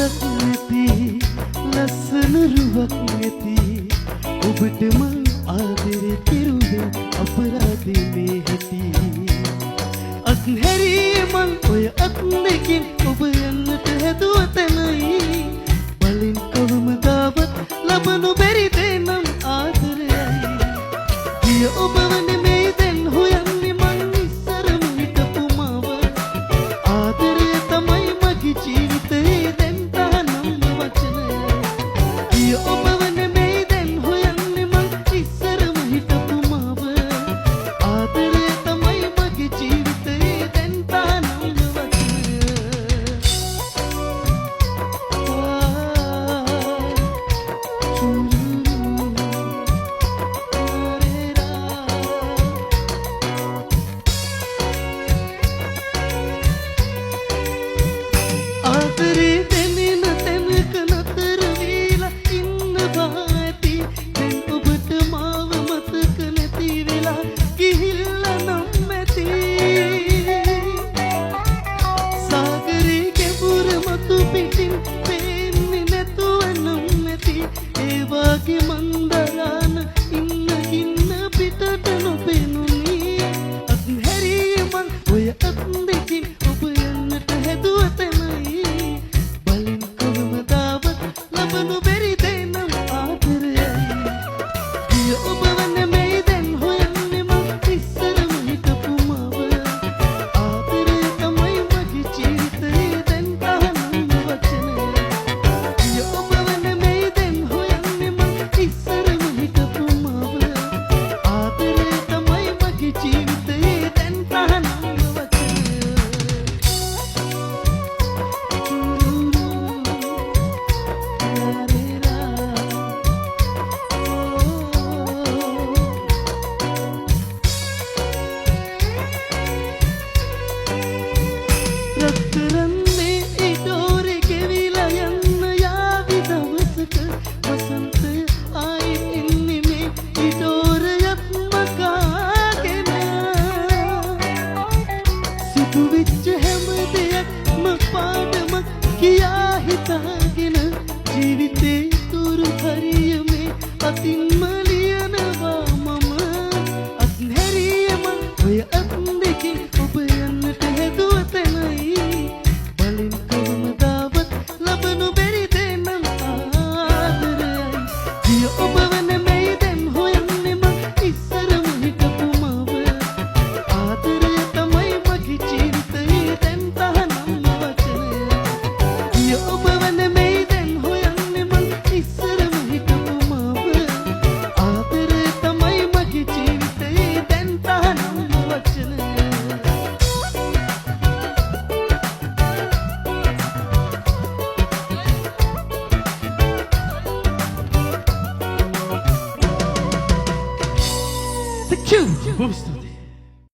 සුවඳක් නැති ලස්සන රුවක් නැති ඔබට මං ආදරේ කෙරුවේ අපරාධේ මේ හැටි අත්හැරියේ මං ඔය අත් දෙකින් ඔබ යන්නට හැදුව තැනයි බලෙන් කවමදාවත් ලබනු බැරි දේ නම් ආදරයයි කිය ඔබ වනේ මේ දැන් හොයන්නේ මං ඉස්සරම හිටපු මාව ආදරය තමයි මගේ ජීවිතේ දැන් තහනම් වචනය කිය ඔබ වනේ මේ දැන් හොයන්නේ මං ඉස්සරම හිටපු මාව ආදරය තමයි මගේ ජීවිතේ දැන් තහනම් ආදරේ දෙමින තැනක නතර වීලා ඉන්නවා ඇති දැන් ඔබට මාව මතක නැති වෙලා ගිහිල්ලා නම් ඇති සාගරේ ගැඹුර මතු පිටින් පේන්නේ නැතුව නම් ඇති ඒ වාගේ මන්දරාන ඉන්න පිටට නොපෙනුනි අත්හැරියේ මං ඔය අත් දෙකින් ඔබ යන්නට හැදුව තැනයි බලෙන් කවමදාවත් ලබනු බැරි දේ නම් ආදරයයි කිය ඔබ වනේ මේ දැන් හොයන්නේ මං ඉස්සරම හිටපු මාව ආදරය තමයි මගේ ජීවිතේ දැන් තහනම් වචනය කිය ඔබ වනේ මේ දැන් හොයන්නේ මං ඉස්සරම හිටපු මාව ආදරය තමයි මගේ ජීවිතේ දැන් තහනම් රත්තරන්නේ ඉඩෝරේ ගෙවිලා යන්න යාවි දවසක වසන්තය ආයි එන්නේ මේ ඉඩෝරයත් මකාගෙන සිදුවෙච්ච හැම දෙයක්ම පාඩමක් කියා හිතාගෙන ජීවිතේ තුරු හරියමේ අතින්ම ලියනවා මම අත්හැරියේ මං ඔය අත් දෙකින් ඔබ යන්නට හැදුව තැනයි බලෙන් කවමදාවත් ලබනු බැරි දේ නම් ආදරයයි කිය ඔබ වනේ මේ දැන් හොයන්නේ මං ඉස්සරම හිටපු මාව ආදරය තමයි මගේ ජීවිතේ දැන් තහනම් වචනය කිය ඔබ වනේ මේ දැන් හොයන්නේ මං ඉස්සරම හිටපු මාව ආදරය තමයි මගේ ජීවිතේ දැන් තහනම් වචනය Thank you.